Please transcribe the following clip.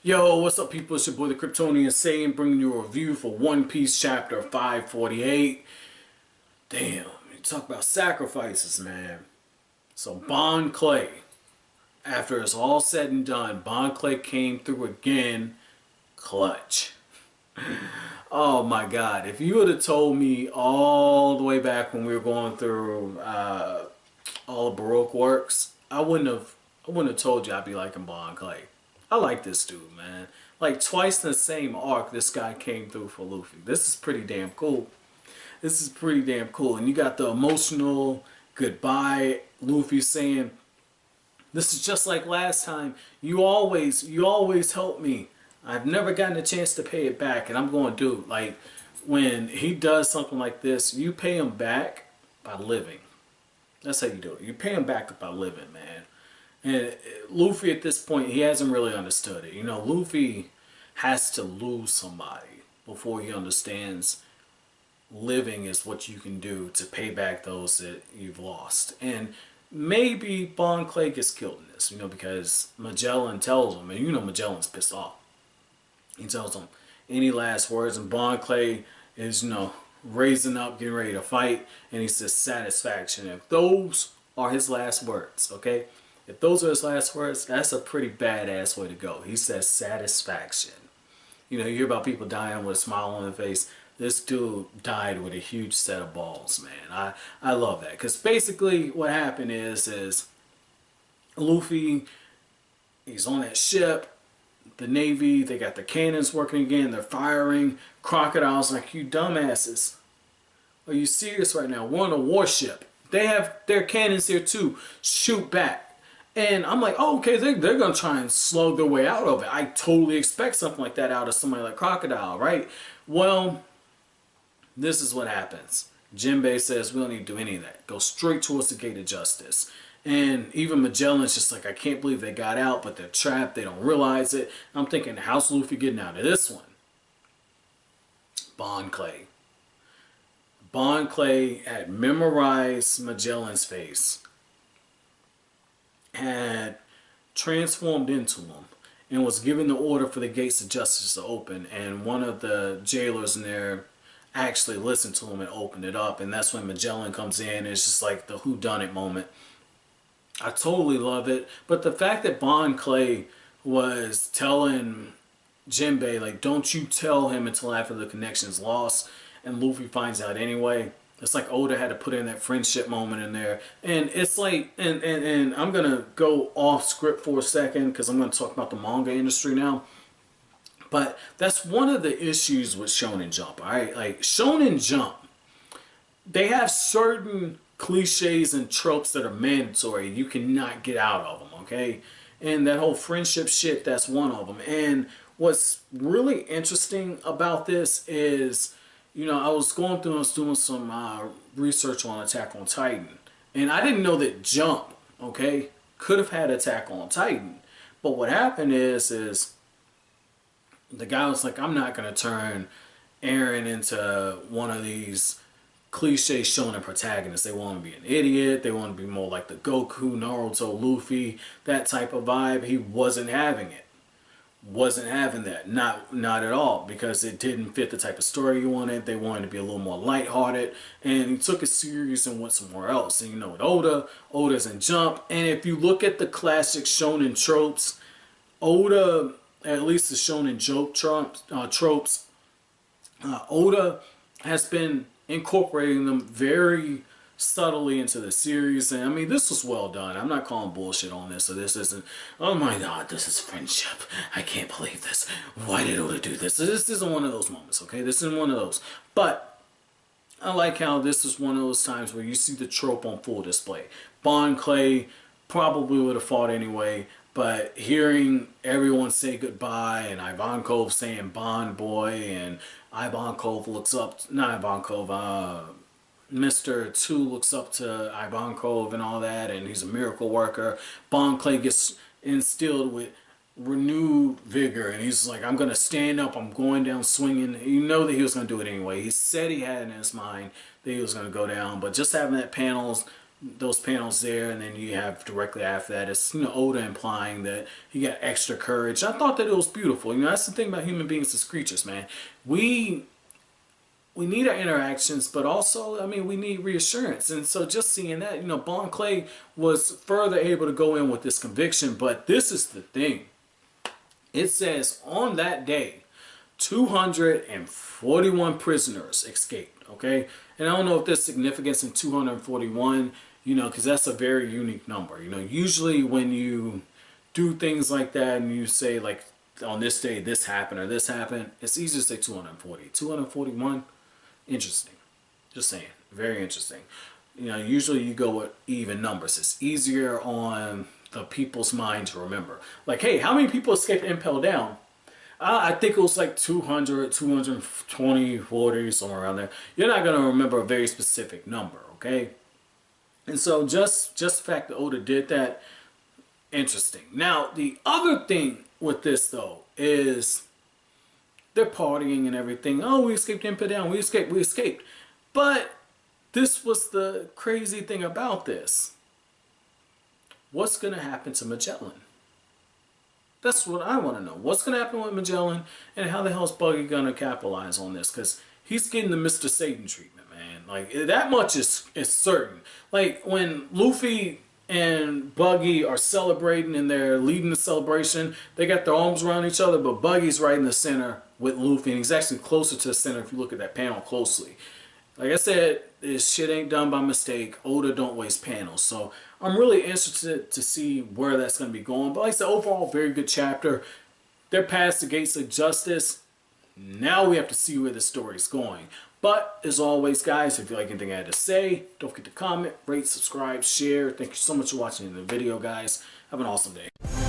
Yo, what's up, people? It's your boy, the Kryptonian Saiyan, bringing you a review for One Piece chapter 548. Damn, you talk about sacrifices, man. So, Bon Clay, after it's all said and done, Bon Clay came through again, clutch. Oh my God! If you would have told me all the way back when we were going through all the Baroque works, I wouldn't have told you I'd be liking Bon Clay. I like this dude, man. Like twice in the same arc, this guy came through for Luffy. This is pretty damn cool. This is pretty damn cool. And you got the emotional goodbye Luffy saying, "This is just like last time. You always help me. I've never gotten a chance to pay it back, and I'm going to do it." Like when he does something like this, you pay him back by living. That's how you do it. You pay him back by living, man. And Luffy at this point, he hasn't really understood it. You know, Luffy has to lose somebody before he understands living is what you can do to pay back those that you've lost. And maybe Bon Clay gets killed in this, you know, because Magellan tells him, and you know Magellan's pissed off. He tells him any last words, and Bon Clay is, you know, raising up, getting ready to fight, and he says satisfaction. If those are his last words, okay? If those are his last words, that's a pretty badass way to go. He says satisfaction. You know, you hear about people dying with a smile on their face. This dude died with a huge set of balls, man. I love that. Because basically what happened is Luffy, he's on that ship. The Navy, they got the cannons working again. They're firing. Crocodile's like, you dumbasses. Are you serious right now? We're on a warship. They have their cannons here too. Shoot back. And I'm like, oh, okay, they're going to try and slug their way out of it. I totally expect something like that out of somebody like Crocodile, right? Well, this is what happens. Jinbei says, we don't need to do any of that. Go straight towards the gate of justice. And even Magellan's just like, I can't believe they got out, but they're trapped. They don't realize it. I'm thinking, how's Luffy getting out of this one? Bon Clay. Bon Clay had memorized Magellan's face, had transformed into him, and was given the order for the gates of justice to open. And one of the jailers in there actually listened to him and opened it up. And that's when Magellan comes in. It's just like the whodunit moment. I totally love it. But the fact that Bon Clay was telling Jinbei, like, don't you tell him until after the connection's lost, and Luffy finds out anyway. It's like Oda had to put in that friendship moment in there. And it's like, and I'm going to go off script for a second because I'm going to talk about the manga industry now. But that's one of the issues with Shonen Jump, all right? Like, Shonen Jump, they have certain cliches and tropes that are mandatory. You cannot get out of them, okay? And that whole friendship shit, that's one of them. And what's really interesting about this is, you know, I was going through and was doing some research on Attack on Titan. And I didn't know that Jump, okay, could have had Attack on Titan. But what happened is the guy was like, I'm not going to turn Eren into one of these cliche shonen protagonists. They want to be an idiot. They want to be more like the Goku, Naruto, Luffy, that type of vibe. He wasn't having it. Wasn't having that. Not at all, because it didn't fit the type of story you wanted. They wanted to be a little more lighthearted, and he took it serious and went somewhere else. And you know, with Oda's in Jump. And if you look at the classic shonen tropes, Oda, at least the shonen joke tropes, Oda has been incorporating them very subtly into the series. And I mean, this was well done. I'm not calling bullshit on this. So this isn't, oh my God, this is friendship. I can't believe this. Why did Oda do this? This isn't one of those moments, okay? This isn't one of those. But I like how this is one of those times where you see the trope on full display. Bon Clay probably would have fought anyway, but hearing everyone say goodbye and Ivankov saying Bon Boy, and Ivankov looks up, not Ivankov, Mr. 2 looks up to Ivankov and all that, and he's a miracle worker. Bon Clay gets instilled with renewed vigor, and he's like, I'm going to stand up, I'm going down swinging. You know that he was going to do it anyway. He said he had in his mind that he was going to go down, but just having that panels those panels there, and then you have directly after that, it's, you know, Oda implying that he got extra courage. I thought that it was beautiful. You know, that's the thing about human beings as creatures, man. We need our interactions, but also, I mean, we need reassurance. And so just seeing that, you know, Bon Clay was further able to go in with this conviction. But this is the thing. It says on that day, 241 prisoners escaped, okay? And I don't know if there's significance in 241, you know, because that's a very unique number. You know, usually when you do things like that and you say, like, on this day, this happened or this happened, it's easy to say 240. 241, interesting. Just saying, very interesting. You know, usually you go with even numbers. It's easier on the people's mind to remember. Like, hey, how many people escaped Impel Down? I think it was like 200, 220, 40, somewhere around there. You're not going to remember a very specific number, okay? And so just the fact that Oda did that, interesting. Now, the other thing with this, though, is they're partying and everything. Oh, we escaped Impel Down. We escaped. But this was the crazy thing about this. What's going to happen to Magellan? That's what I want to know. What's going to happen with Magellan, and how the hell is Buggy going to capitalize on this? Because he's getting the Mr. Satan treatment, man. Like, that much is certain. Like, when Luffy and Buggy are celebrating and they're leading the celebration, they got their arms around each other, but Buggy's right in the center with Luffy, and he's actually closer to the center if you look at that panel closely. Like I said, this shit ain't done by mistake. Oda don't waste panels. So I'm really interested to see where that's going to be going. But like I said, overall, very good chapter. They're past the gates of justice. Now we have to see where the story's going. But as always, guys, if you like anything I had to say, don't forget to comment, rate, subscribe, share. Thank you so much for watching the video, guys. Have an awesome day.